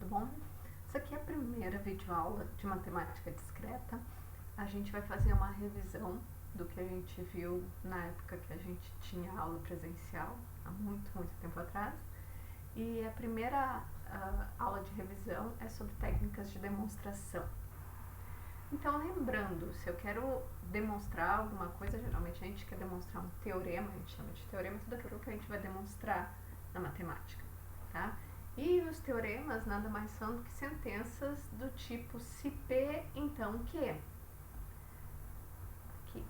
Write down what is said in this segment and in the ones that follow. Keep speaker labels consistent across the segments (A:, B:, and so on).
A: tudo bom? Essa aqui é a primeira videoaula de matemática discreta. A gente vai fazer uma revisão do que a gente viu na época que a gente tinha aula presencial, há muito tempo atrás. E a primeira aula de revisão é sobre técnicas de demonstração. Então, lembrando, se eu quero demonstrar alguma coisa, geralmente a gente quer demonstrar um teorema, a gente chama de teorema tudo aquilo que a gente vai demonstrar na matemática, tá? E os teoremas nada mais são do que sentenças do tipo se P, então Q. Aqui.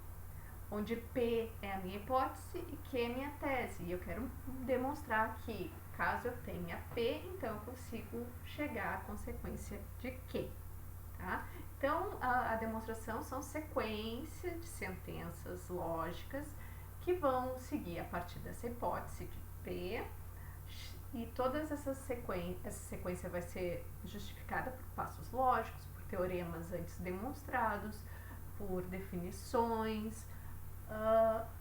A: Onde P é a minha hipótese e Q é a minha tese. E eu quero demonstrar que, caso eu tenha P, então eu consigo chegar à consequência de Q. Tá? Então, a demonstração são sequência de sentenças lógicas que vão seguir a partir dessa hipótese de P, e todas essa sequência vai ser justificada por passos lógicos, por teoremas antes demonstrados, por definições,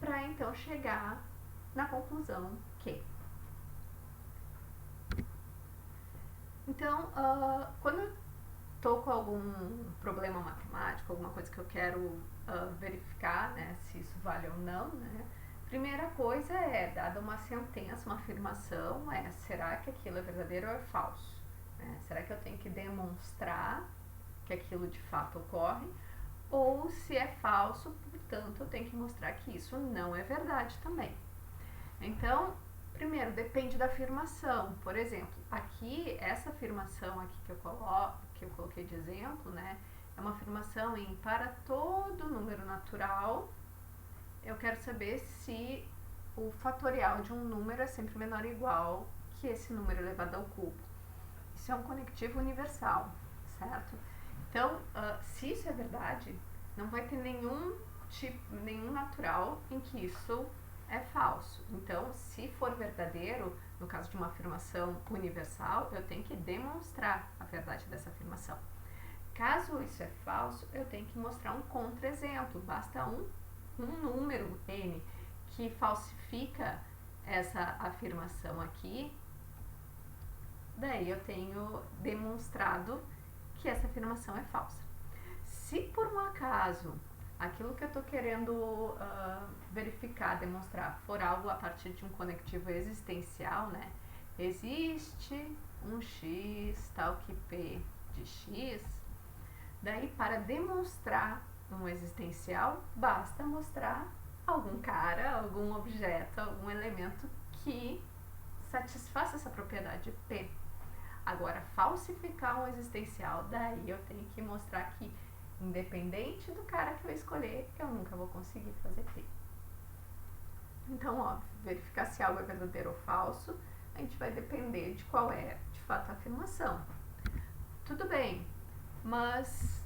A: para então chegar na conclusão que. Então, quando eu estou com algum problema matemático, alguma coisa que eu quero verificar, né, se isso vale ou não, né, primeira coisa é, dada uma sentença, uma afirmação, será que aquilo é verdadeiro ou é falso? Será que eu tenho que demonstrar que aquilo de fato ocorre? Ou se é falso, portanto, eu tenho que mostrar que isso não é verdade também. Então, primeiro, depende da afirmação. Por exemplo, aqui, essa afirmação aqui que eu coloquei de exemplo, né, é uma afirmação em para todo número natural, eu quero saber se o fatorial de um número é sempre menor ou igual que esse número elevado ao cubo. Isso é um conectivo universal, certo? Então, se isso é verdade, não vai ter nenhum natural em que isso é falso. Então, se for verdadeiro, no caso de uma afirmação universal, eu tenho que demonstrar a verdade dessa afirmação. Caso isso é falso, eu tenho que mostrar um contra-exemplo. Basta um número n que falsifica essa afirmação aqui, daí eu tenho demonstrado que essa afirmação é falsa. Se por um acaso aquilo que eu estou querendo verificar, demonstrar, for algo a partir de um conectivo existencial, né? Existe um x tal que p de x, daí para demonstrar um existencial, basta mostrar algum cara, algum objeto, algum elemento que satisfaça essa propriedade P. Agora, falsificar um existencial, daí eu tenho que mostrar que, independente do cara que eu escolher, eu nunca vou conseguir fazer P. Então, óbvio, verificar se algo é verdadeiro ou falso, a gente vai depender de qual é, de fato, a afirmação. Tudo bem, mas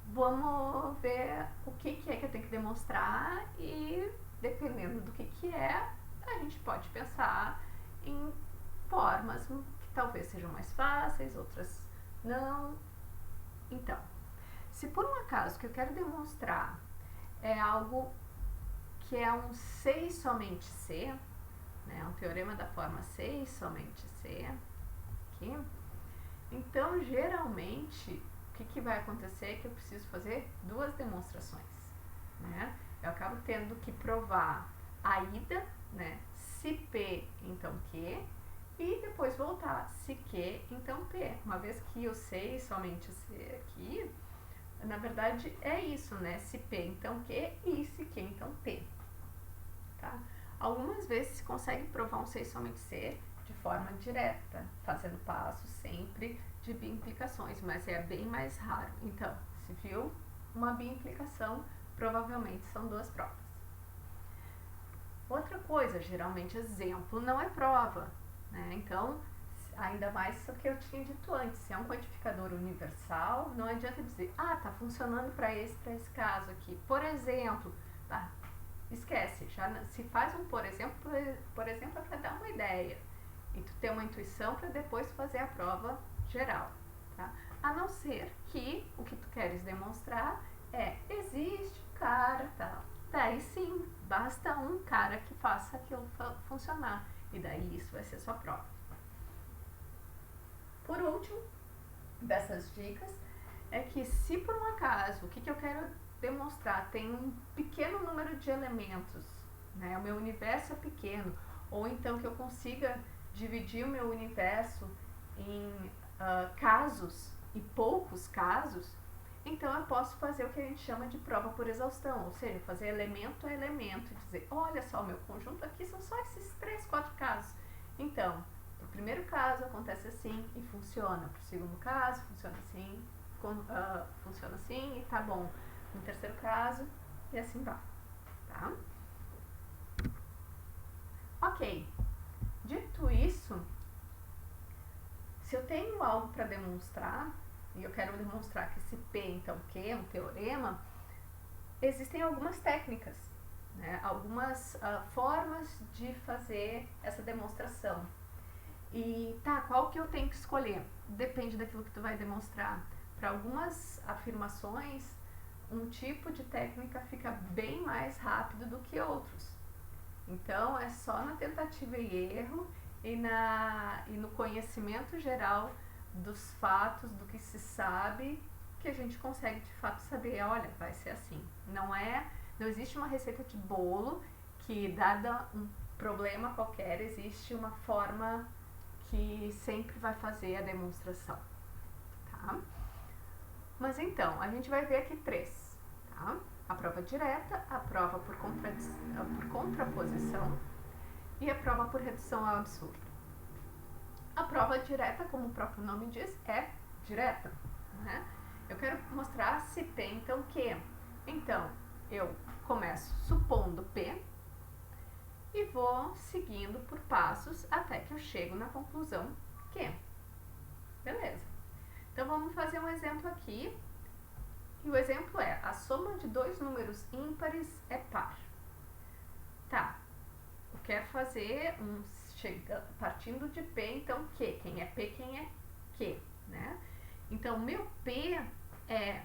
A: vamos ver o que é que eu tenho que demonstrar e, dependendo do que é, a gente pode pensar em formas que talvez sejam mais fáceis, outras não. Então, se por um acaso que eu quero demonstrar é algo que é um C e somente C, né, um teorema da forma C e somente C, aqui, então geralmente o que vai acontecer é que eu preciso fazer duas demonstrações, né? Eu acabo tendo que provar a ida, né? Se P, então Q, e depois voltar, se Q, então P. Uma vez que eu sei somente C aqui, na verdade é isso, né? Se P, então Q, e se Q, então P. Tá? Algumas vezes se consegue provar um C e somente C de forma direta, fazendo passos sempre de biimplicações, mas é bem mais raro. Então, se viu uma biimplicação, provavelmente são duas provas. Outra coisa, geralmente exemplo não é prova, né? Então, ainda mais o que eu tinha dito antes, se é um quantificador universal, não adianta dizer, tá funcionando para esse caso aqui. Por exemplo, tá, esquece, já se faz um por exemplo é para dar uma ideia e tu ter uma intuição para depois fazer a prova geral, tá? A não ser que o que tu queres demonstrar existe um cara, tal. Daí sim, basta um cara que faça aquilo funcionar e daí isso vai ser sua prova. Por último, último dessas dicas é que, se por um acaso o que eu quero demonstrar tem um pequeno número de elementos, né, o meu universo é pequeno, ou então que eu consiga dividir o meu universo em casos e poucos casos, então eu posso fazer o que a gente chama de prova por exaustão, ou seja, fazer elemento a elemento, dizer, olha só, o meu conjunto aqui são só esses 3, 4 casos. Então, pro primeiro caso acontece assim e funciona, pro segundo caso funciona assim, funciona assim e tá bom. No terceiro caso, e assim vai, tá? Ok, dito isso, se eu tenho algo para demonstrar, e eu quero demonstrar que esse P, então, Q é um teorema, existem algumas técnicas, né? Algumas formas de fazer essa demonstração. E tá, qual que eu tenho que escolher? Depende daquilo que tu vai demonstrar. Para algumas afirmações, um tipo de técnica fica bem mais rápido do que outros. Então, é só na tentativa e erro e no conhecimento geral dos fatos, do que se sabe, que a gente consegue de fato saber, olha, vai ser assim. Não existe uma receita de bolo que, dada um problema qualquer, existe uma forma que sempre vai fazer a demonstração, tá? Mas então, a gente vai ver aqui 3, tá? A prova direta, a prova por contraposição e a prova por redução ao absurdo. A prova direta, como o próprio nome diz, é direta, né? Eu quero mostrar se P, então, Q. Então, eu começo supondo P e vou seguindo por passos até que eu chego na conclusão Q. Beleza. Então, vamos fazer um exemplo aqui. E o exemplo é, a soma de 2 números ímpares é par. Tá, eu quero fazer partindo de P, então Q. Quem é P, quem é Q, né? Então, meu P é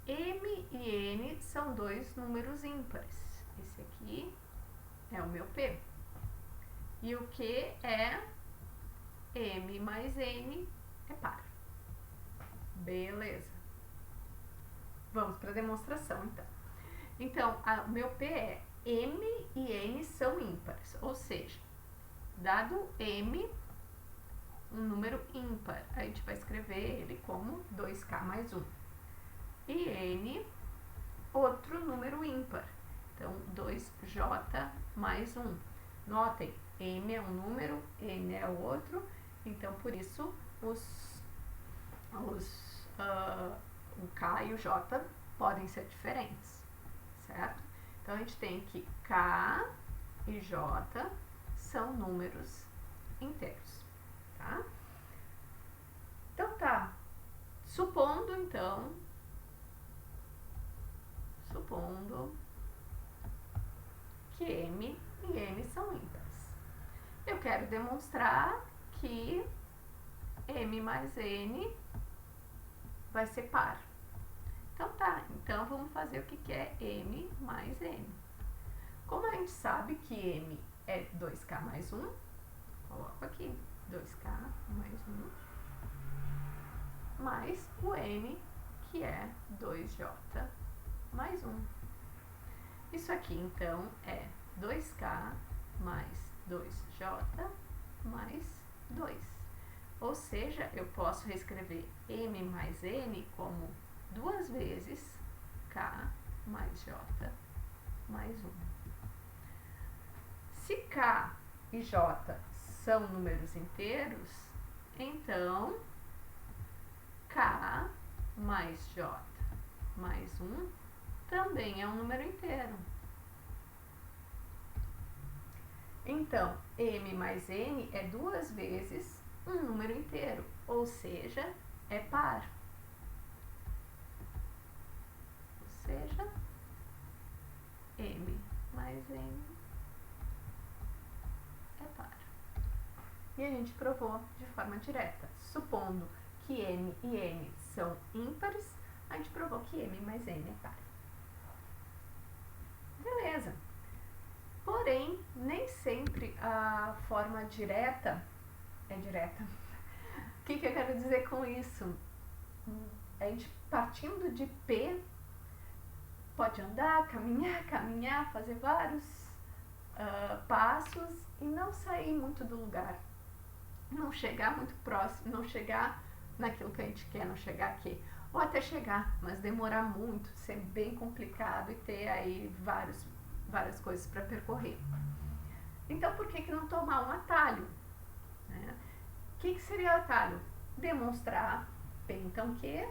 A: M e N são 2 números ímpares. Esse aqui é o meu P. E o Q é M mais N é par. Beleza. Vamos para a demonstração, então. Então, o meu P é M e N são ímpares, ou seja, dado M, um número ímpar, a gente vai escrever ele como 2K mais 1. E N, outro número ímpar, então 2J mais 1. Notem, M é um número, N é o outro, então por isso o K e o J podem ser diferentes, certo? Então a gente tem que K e J são números inteiros, tá? Então tá, supondo que M e N são ímpares, eu quero demonstrar que M mais N vai ser par. Então tá, então vamos fazer o que é M mais N. Como a gente sabe que M é 2K mais 1, coloco aqui 2K mais 1, mais o N, que é 2J mais 1. Isso aqui, então, é 2K mais 2J mais 2. Ou seja, eu posso reescrever M mais N como 2 vezes K mais J mais 1. Se K e J são números inteiros, então K mais J mais 1 também é um número inteiro. Então, M mais N é 2 vezes um número inteiro, ou seja, é par. Ou seja, M mais N é par. E a gente provou de forma direta. Supondo que M e N são ímpares, a gente provou que M mais N é par. Beleza. Porém, nem sempre a forma direta é direta. que eu quero dizer com isso? A gente partindo de P pode andar, caminhar, fazer vários passos e não sair muito do lugar, não chegar muito próximo, não chegar naquilo que a gente quer, não chegar aqui, ou até chegar, mas demorar muito, ser bem complicado e ter aí várias coisas para percorrer. Então por que não tomar um atalho? Né? O que seria o atalho? Demonstrar P então Q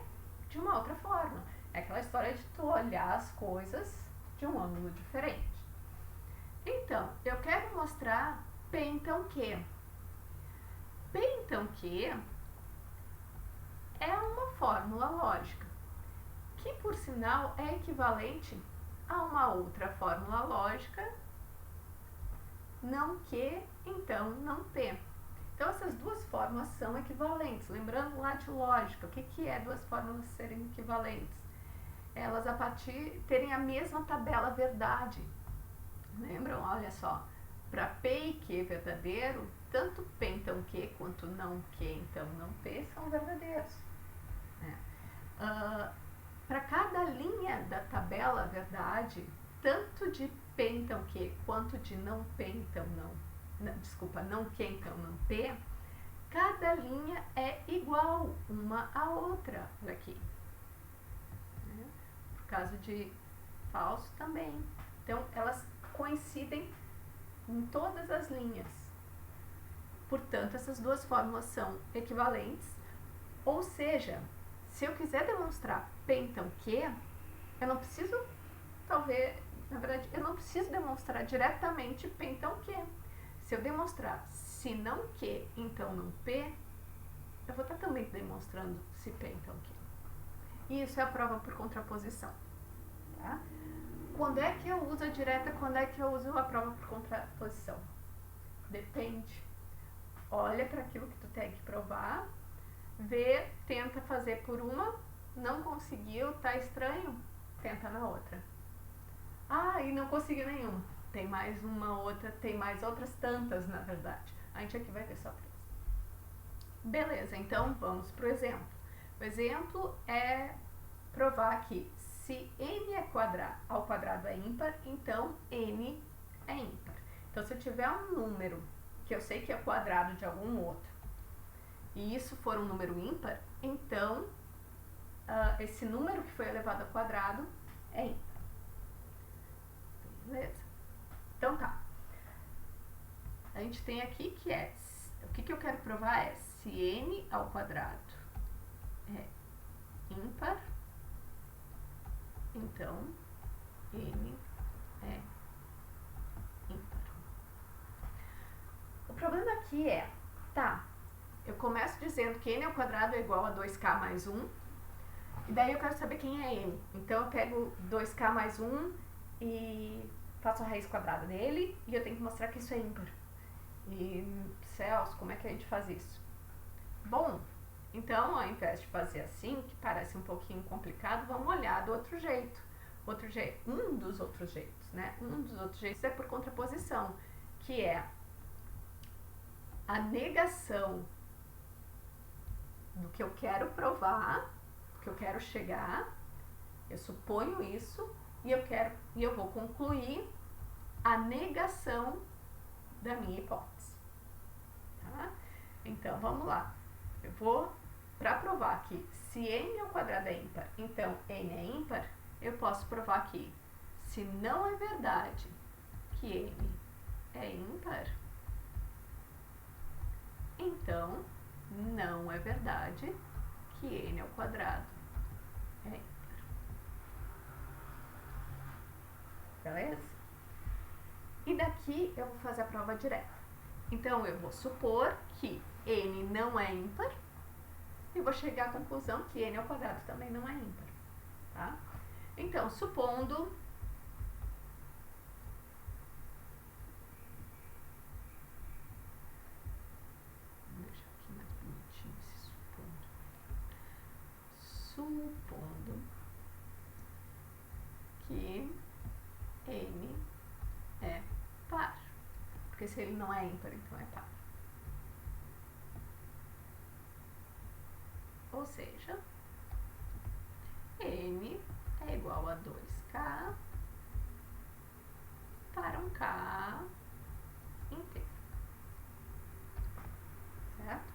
A: de uma outra forma. É aquela história de tu olhar as coisas de um ângulo diferente. Então, eu quero mostrar P então Q. P então Q é uma fórmula lógica, que por sinal é equivalente a uma outra fórmula lógica, não Q, então não P. Então essas duas fórmulas são equivalentes. Lembrando lá de lógica, o que é duas fórmulas serem equivalentes? Elas terem a mesma tabela verdade. Lembram? Olha só, para P e Q verdadeiro, tanto P então Q quanto não Q então não P são verdadeiros. Para cada linha da tabela verdade, tanto de P então Q quanto de não P então não Q então não P, cada linha é igual uma à outra. Olha aqui. Por caso de falso também. Então elas coincidem em todas as linhas. Portanto, essas duas fórmulas são equivalentes, ou seja, se eu quiser demonstrar P então Q, eu não preciso, na verdade, eu não preciso demonstrar diretamente P então Q. Se eu demonstrar se não Q, então não P, eu vou estar também demonstrando se P então Q. E isso é a prova por contraposição. Tá? Quando é que eu uso a direta, quando é que eu uso a prova por contraposição? Depende. Olha para aquilo que tu tem que provar, vê, tenta fazer por uma, não conseguiu, tá estranho, tenta na outra. Ah, e não conseguiu nenhuma. Tem mais uma outra, tem mais outras tantas, na verdade. A gente aqui vai ver só três. Beleza, então vamos pro exemplo. O exemplo é provar que se n ao quadrado é ímpar, então n é ímpar. Então, se eu tiver um número que eu sei que é quadrado de algum outro, e isso for um número ímpar, então esse número que foi elevado ao quadrado é ímpar. Beleza? Então tá. A gente tem aqui que o que eu quero provar é se n ao quadrado é ímpar, então n é ímpar. O problema aqui é, eu começo dizendo que n ao quadrado é igual a 2k mais 1, e daí eu quero saber quem é n. Então eu pego 2k mais 1 e faço a raiz quadrada dele, e eu tenho que mostrar que isso é ímpar. E, céus, como é que a gente faz isso? Bom, então ao invés de fazer assim, que parece um pouquinho complicado, vamos olhar do outro jeito. Um dos outros jeitos, né? Um dos outros jeitos é por contraposição, que é a negação do que eu quero provar, do que eu quero chegar, eu suponho isso, e eu vou concluir a negação da minha hipótese. Tá? Então, vamos lá. Eu vou, para provar que se n ao quadrado é ímpar, então n é ímpar, eu posso provar que se não é verdade que n é ímpar, então não é verdade que n ao quadrado é ímpar. Beleza? E daqui eu vou fazer a prova direta. Então eu vou supor que n não é ímpar e vou chegar à conclusão que n ao quadrado também não é ímpar. Tá? Então, supondo vou deixar aqui mais bonitinho esse supondo que n é par, porque se ele não é ímpar, então é par. ou seja, n é igual a 2k para um k inteiro, certo?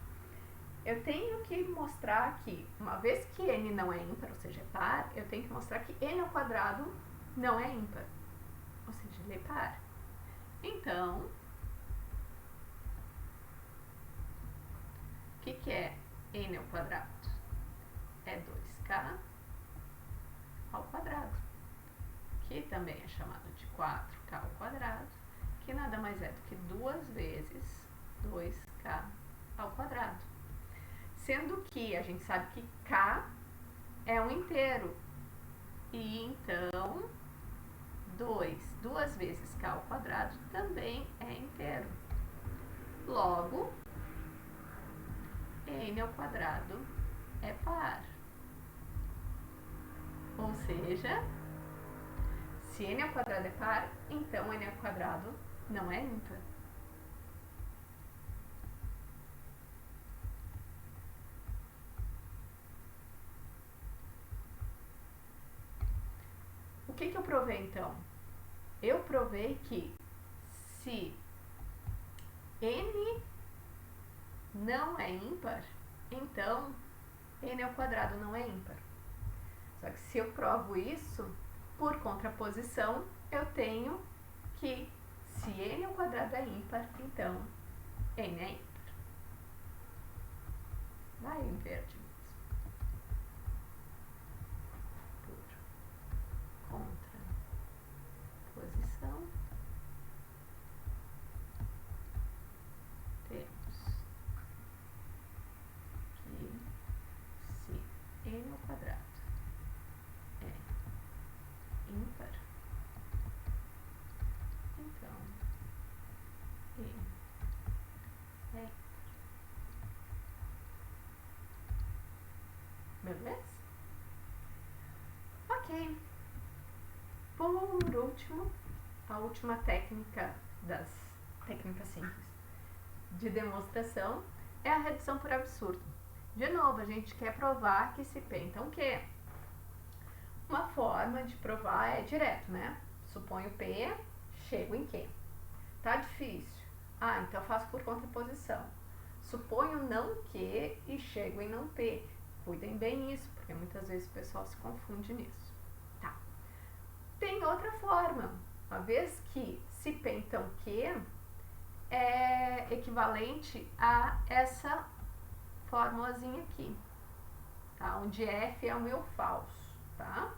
A: Eu tenho que mostrar que, uma vez que n não é ímpar, ou seja, é par, eu tenho que mostrar que n ao quadrado não é ímpar, ou seja, ele é par. Então, o que é n ao quadrado? É 2k ao quadrado, que também é chamado de 4k ao quadrado, que nada mais é do que 2 vezes 2k ao quadrado. Sendo que a gente sabe que k é um inteiro, e então 2 vezes k ao quadrado também é inteiro. Logo, n ao quadrado é par. Ou seja, se n ao quadrado é par, então n ao quadrado não é ímpar. O que eu provei então? Eu provei que se n não é ímpar, então n ao quadrado não é ímpar. Só que se eu provo isso, por contraposição, eu tenho que se n ao quadrado é ímpar, então n é ímpar. Vai em verde mesmo. Por contraposição, temos que se n ao quadrado é ímpar, então n é ímpar. Beleza? Ok. Por último, a última técnica das técnicas simples de demonstração é a redução por absurdo. De novo, a gente quer provar que se P então Q. Uma forma de provar é direto, né? Suponho P, chego em Q. Tá difícil. Ah, então eu faço por contraposição. Suponho não Q e chego em não P. Cuidem bem nisso, porque muitas vezes o pessoal se confunde nisso. Tá. Tem outra forma. Uma vez que se P então Q é equivalente a essa formulazinha aqui, tá? Onde F é o meu falso, tá?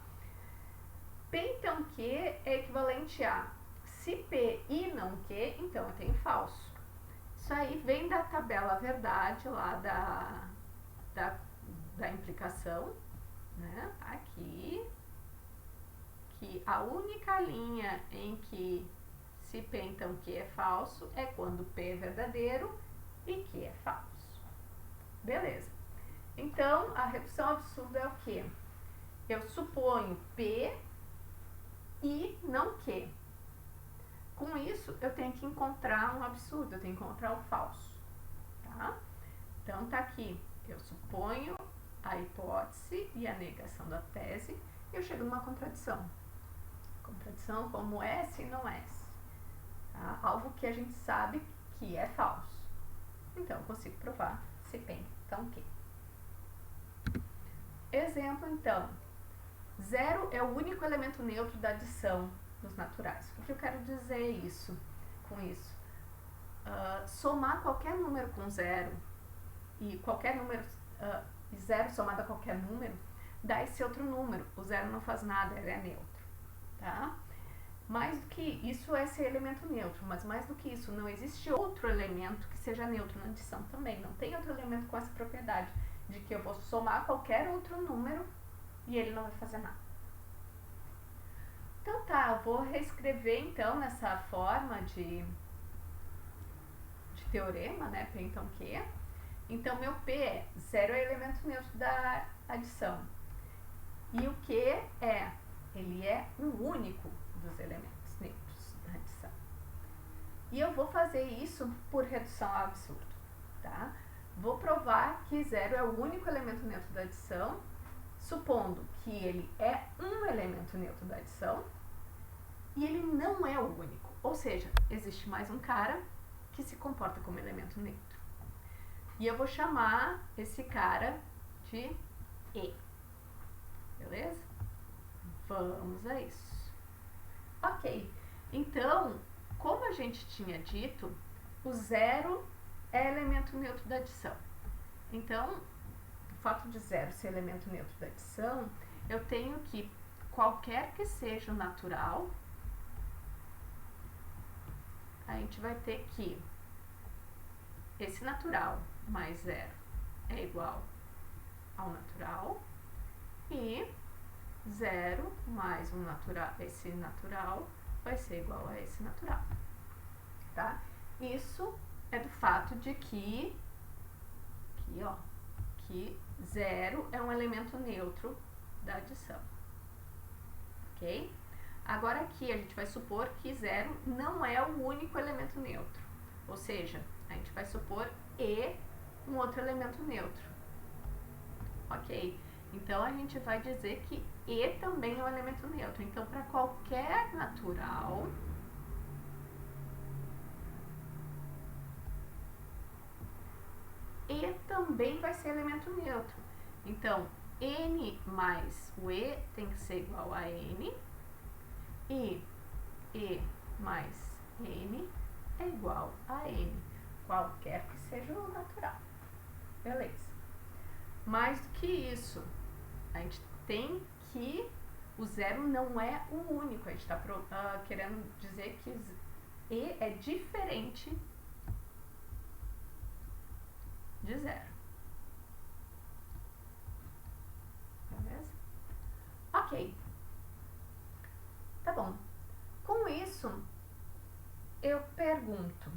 A: P então Q é equivalente a se P e não Q, então eu tenho falso. Isso aí vem da tabela verdade lá da implicação, né? Aqui, que a única linha em que se P então Q é falso é quando P é verdadeiro e Q é falso. Beleza. Então, a redução absurda é o quê? Eu suponho P e não Q. Com isso, eu tenho que encontrar um absurdo, eu tenho que encontrar o falso. Tá? Então, tá aqui. Eu suponho a hipótese e a negação da tese e eu chego numa contradição. Contradição como S e não S. Tá? Algo que a gente sabe que é falso. Então, eu consigo provar se P então Q. Exemplo, então. 0 é o único elemento neutro da adição dos naturais. O que eu quero dizer com isso? Somar qualquer número com 0 e qualquer número, 0 somado a qualquer número, dá esse outro número. O 0 não faz nada, ele é neutro. Tá? Mais do que isso é ser elemento neutro, mas mais do que isso, não existe outro elemento que seja neutro na adição também. Não tem outro elemento com essa propriedade de que eu vou somar qualquer outro número e ele não vai fazer nada. Então tá, eu vou reescrever então nessa forma de teorema, né, P então Q. Então meu P é 0 é elemento neutro da adição. E o Q ele é o único dos elementos neutros da adição. E eu vou fazer isso por redução ao absurdo, tá? Vou provar que zero é o único elemento neutro da adição, supondo que ele é um elemento neutro da adição e ele não é o único. Ou seja, existe mais um cara que se comporta como elemento neutro. E eu vou chamar esse cara de E. Beleza? Vamos a isso. Ok. Então, como a gente tinha dito, o zero é elemento neutro da adição. Então, o fato de zero ser elemento neutro da adição, eu tenho que qualquer que seja o natural, a gente vai ter que esse natural mais zero é igual ao natural e zero mais um natural, esse natural vai ser igual a esse natural, tá? Isso é do fato de que aqui, ó, que zero é um elemento neutro da adição, ok? Agora aqui a gente vai supor que zero não é o único elemento neutro, ou seja, a gente vai supor E um outro elemento neutro, ok? Então a gente vai dizer que E também é um elemento neutro. Então, para qualquer natural, E também vai ser elemento neutro. Então, N mais o E tem que ser igual a N e E mais N é igual a N, qualquer que seja o natural. Beleza. Mais do que isso, a gente tem que o zero não é o único. A gente está querendo dizer que E é diferente de zero. Beleza? Ok. Tá bom. Com isso, eu pergunto,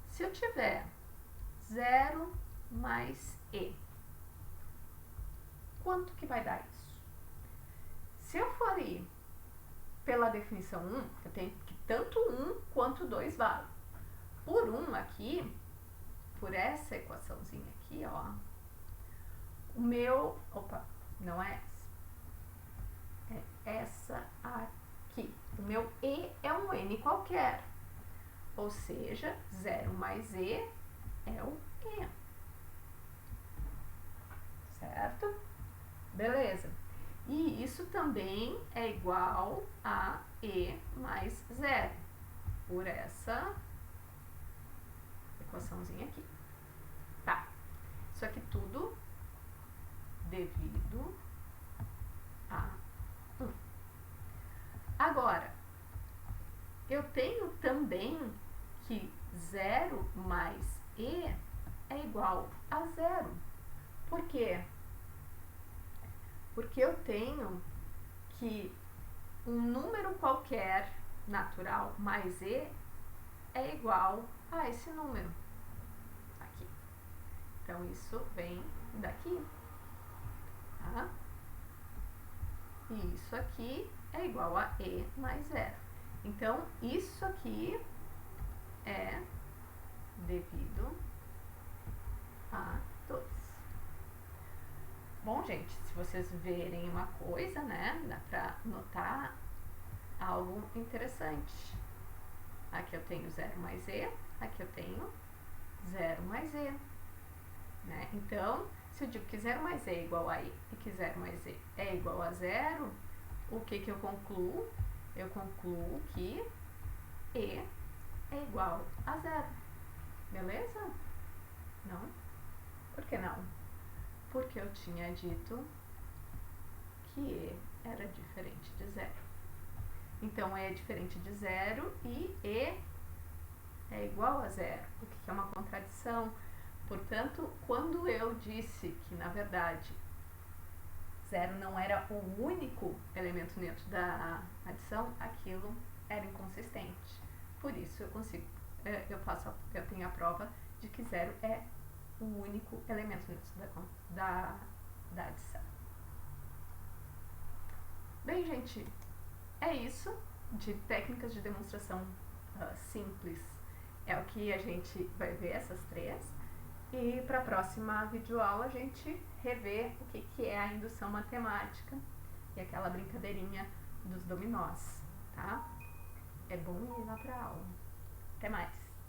A: se eu tiver zero mais E, quanto que vai dar isso? Se eu for ir pela definição 1, eu tenho que tanto 1 quanto 2 vale. Por 1 aqui, por essa equaçãozinha aqui, ó, o meu, opa, não é essa, é essa aqui. O meu E é um N qualquer, ou seja, 0 mais E é o E. Certo? Beleza. E isso também é igual a E mais 0, por essa equaçãozinha aqui. Tá. Isso aqui tudo devido a 1. Agora, eu tenho também que 0 mais E é igual a 0. Por quê? Porque eu tenho que um número qualquer natural mais E é igual a esse número aqui. Então, isso vem daqui. Tá? E isso aqui é igual a E mais 0. Então, isso aqui é devido a 2. Bom, gente, se vocês verem uma coisa, né, dá pra notar algo interessante. Aqui eu tenho 0 mais E, aqui eu tenho 0 mais E. Né? Então, se eu digo que 0 mais E é igual a I e que 0 mais E é igual a 0, o que eu concluo? Eu concluo que E é igual a 0. Beleza? Não? Por que não? Porque eu tinha dito que E era diferente de 0. Então, E é diferente de 0 e E é igual a 0, o que é uma contradição. Portanto, quando eu disse que, na verdade, 0 não era o único elemento neutro da adição, aquilo era inconsistente. Por isso, eu tenho a prova de que 0 é o único elemento neutro da adição. Bem, gente, é isso de técnicas de demonstração simples é o que a gente vai ver, essas três. E para a próxima videoaula a gente rever o que é a indução matemática e aquela brincadeirinha dos dominós, tá? É bom ir lá para aula. Até mais!